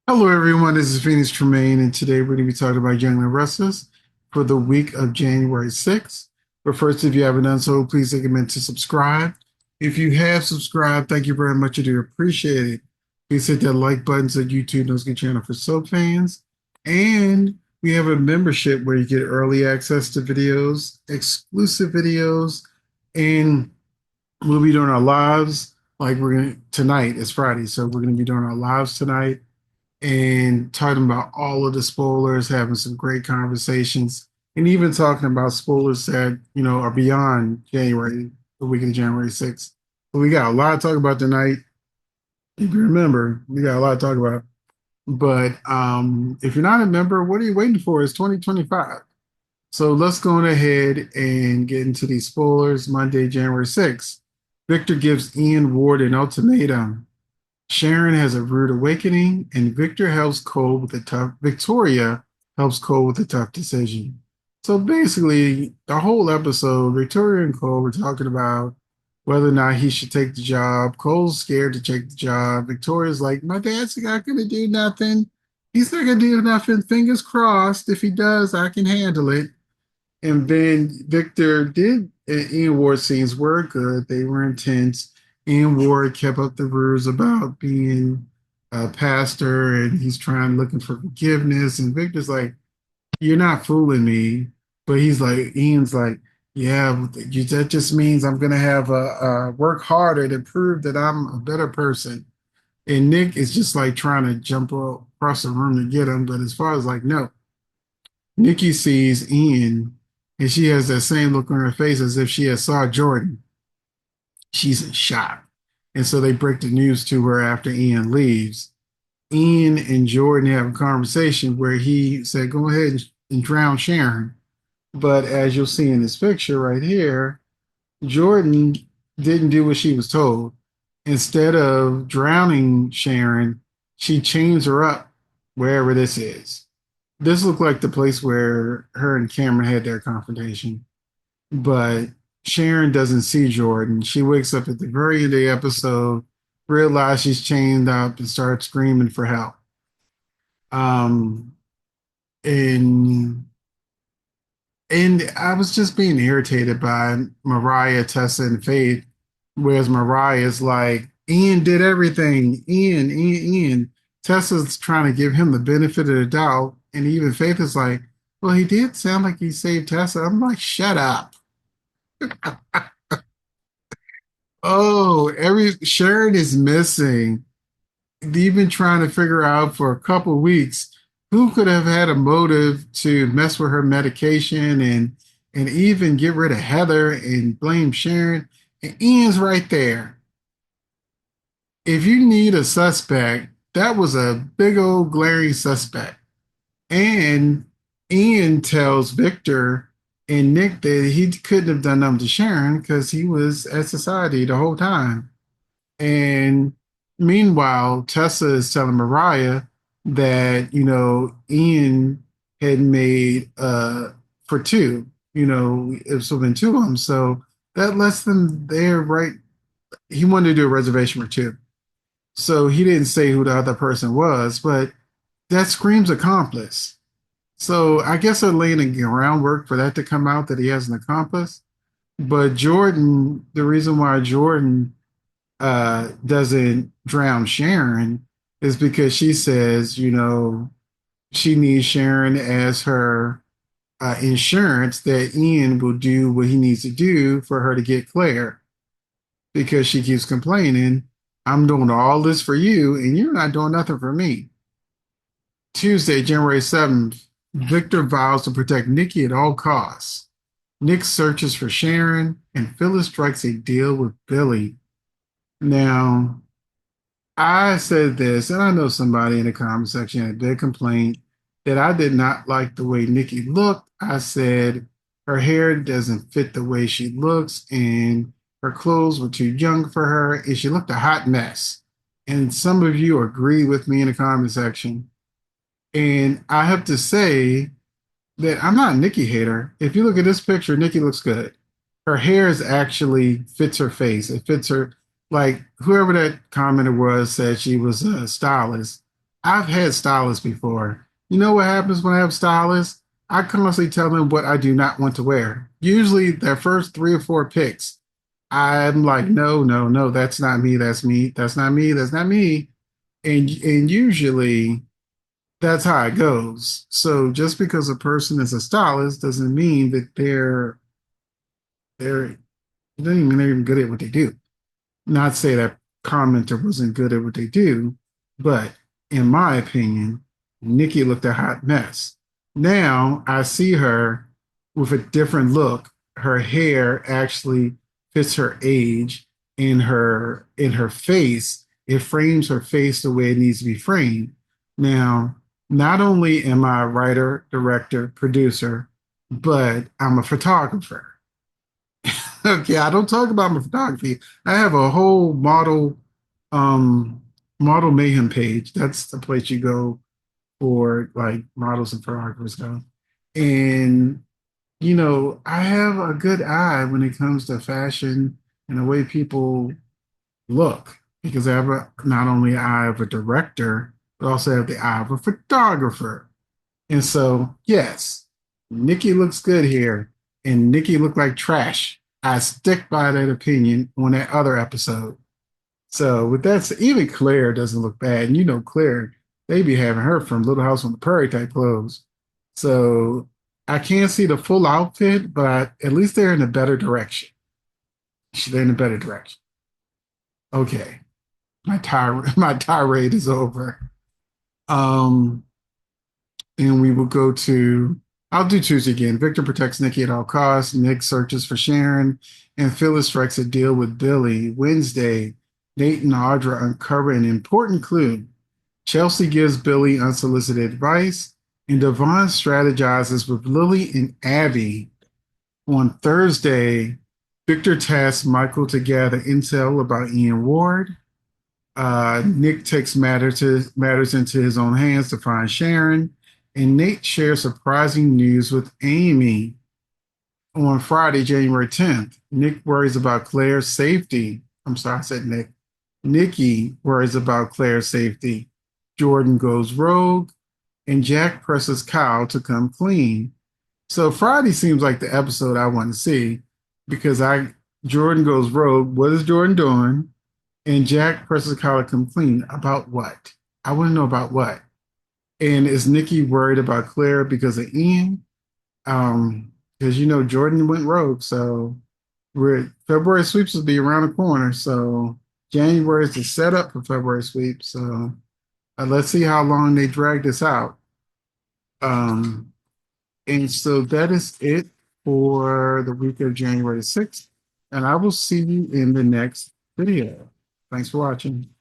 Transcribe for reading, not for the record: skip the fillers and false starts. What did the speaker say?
Hello, everyone. This is Phoenix Tremaine, and today we're going to be talking about Young and Restless for the week of January 6th. But first, if you haven't done so, please take a minute to subscribe. If you have subscribed, thank you very much. I do appreciate it. Please hit that like button so YouTube knows the channel for soap fans. And we have a membership where you get early access to videos, exclusive videos, and we'll be doing our lives like we're going to tonight. It's Friday, so we're going to be doing our lives tonight and talking about all of the spoilers, having some great conversations, and even talking about spoilers that are beyond January, the week of January 6th. But we got a lot to talk about tonight. If you remember, we got a lot to talk about. But if you're not a member, what are you waiting for? It's 2025. So let's go on ahead and get into these spoilers. Monday, January 6th. Victor gives Ian Ward an ultimatum. Sharon has a rude awakening, and Victoria helps Cole with a tough decision. So basically, the whole episode, Victoria and Cole were talking about whether or not he should take the job. Cole's scared to take the job. Victoria's like, my dad's not going to do nothing. He's not going to do nothing. Fingers crossed. If he does, I can handle it. And then Victor did, Ian Ward scenes were good. They were intense. Ian Ward kept up the rules about being a pastor and he's trying looking for forgiveness. And Victor's like, you're not fooling me. But he's like, Ian's like, yeah, that just means I'm going to have a work harder to prove that I'm a better person. And Nick is just like trying to jump across the room to get him. But as far as like, no, Nikki sees Ian and she has that same look on her face as if she had saw Jordan. She's in shock. And so they break the news to her after Ian leaves. Ian and Jordan have a conversation where he said, go ahead and drown Sharon. But as you'll see in this picture right here, Jordan didn't do what she was told. Instead of drowning Sharon, she chains her up wherever this is. This looked like the place where her and Cameron had their confrontation. But Sharon doesn't see Jordan. She wakes up at the very end of the episode, realizes she's chained up, and starts screaming for help. Um, and and I was just being irritated by Mariah, Tessa, and Faith, whereas Mariah is like, Ian did everything. Ian. Tessa's trying to give him the benefit of the doubt, and even Faith is like, well, he did sound like he saved Tessa. I'm like, shut up. Oh, every Sharon is missing. They've been trying to figure out for a couple weeks who could have had a motive to mess with her medication and even get rid of Heather and blame Sharon. And Ian's right there. If you need a suspect, that was a big old glaring suspect. And Ian tells Victor and Nick that he couldn't have done them to Sharon because he was at society the whole time. And meanwhile, Tessa is telling Mariah that, Ian had made for two, it's been two of them. So that lets them there, right? He wanted to do a reservation for two. So he didn't say who the other person was, but that screams accomplice. So I guess they're laying the groundwork for that to come out that he has an accomplice. But Jordan, the reason why Jordan doesn't drown Sharon is because she says, she needs Sharon as her insurance that Ian will do what he needs to do for her to get Claire because she keeps complaining, I'm doing all this for you and you're not doing nothing for me. Tuesday, January 7th, Victor vows to protect Nikki at all costs. Nick searches for Sharon and Phyllis strikes a deal with Billy. Now, I said this, and I know somebody in the comment section had did complain that I did not like the way Nikki looked. I said her hair doesn't fit the way she looks, and her clothes were too young for her, and she looked a hot mess. And some of you agree with me in the comment section. And I have to say that I'm not a Nikki hater. If you look at this picture, Nikki looks good. Her hair is actually fits her face. It fits her like whoever that commenter was said she was a stylist. I've had stylists before. You know what happens when I have stylists? I constantly tell them what I do not want to wear. Usually, their first three or four picks, I'm like, no, no, no, that's not me. That's me. That's not me. That's not me. And usually, that's how it goes. So just because a person is a stylist doesn't mean that they're it doesn't mean they're even good at what they do. Not to say that commenter wasn't good at what they do, but in my opinion, Nikki looked a hot mess. Now I see her with a different look. Her hair actually fits her age in her face. It frames her face the way it needs to be framed. Now, not only am I a writer, director, producer, but I'm a photographer. Okay, I don't talk about my photography. I have a whole um, model mayhem page. That's the place you go for like models and photographers go. And I have a good eye when it comes to fashion and the way people look because I have not only the eye of a director, but also have the eye of a photographer. And so, yes, Nikki looks good here, and Nikki looked like trash. I stick by that opinion on that other episode. So, with that said, even Claire doesn't look bad. And Claire, they be having her from Little House on the Prairie type clothes. So, I can't see the full outfit, but at least they're in a better direction. They're in a better direction. Okay, my tirade is over. Um, and we will go to I'll do Tuesday again. Victor protects Nikki at all costs. Nick searches for Sharon, and Phyllis strikes a deal with Billy. Wednesday, Nate and Audra uncover an important clue. Chelsea gives Billy unsolicited advice, and Devon strategizes with Lily and Abby. On Thursday, Victor tasks Michael to gather intel about Ian Ward. Nick takes matters into his own hands to find Sharon, and Nate shares surprising news with Amy. On Friday, January 10th, Nick worries about Claire's safety. I'm sorry, I said Nick. Nikki worries about Claire's safety. Jordan goes rogue, and Jack presses Kyle to come clean. So Friday seems like the episode I want to see because I Jordan goes rogue. What is Jordan doing? And Jack presses Kyle to come clean. About what? I want to know about what. And is Nikki worried about Claire because of Ian? Because Jordan went rogue, so February sweeps will be around the corner. So January is the setup for February sweeps. So let's see how long they drag this out. Um, and so that is it for the week of January 6th. And I will see you in the next video. Thanks for watching.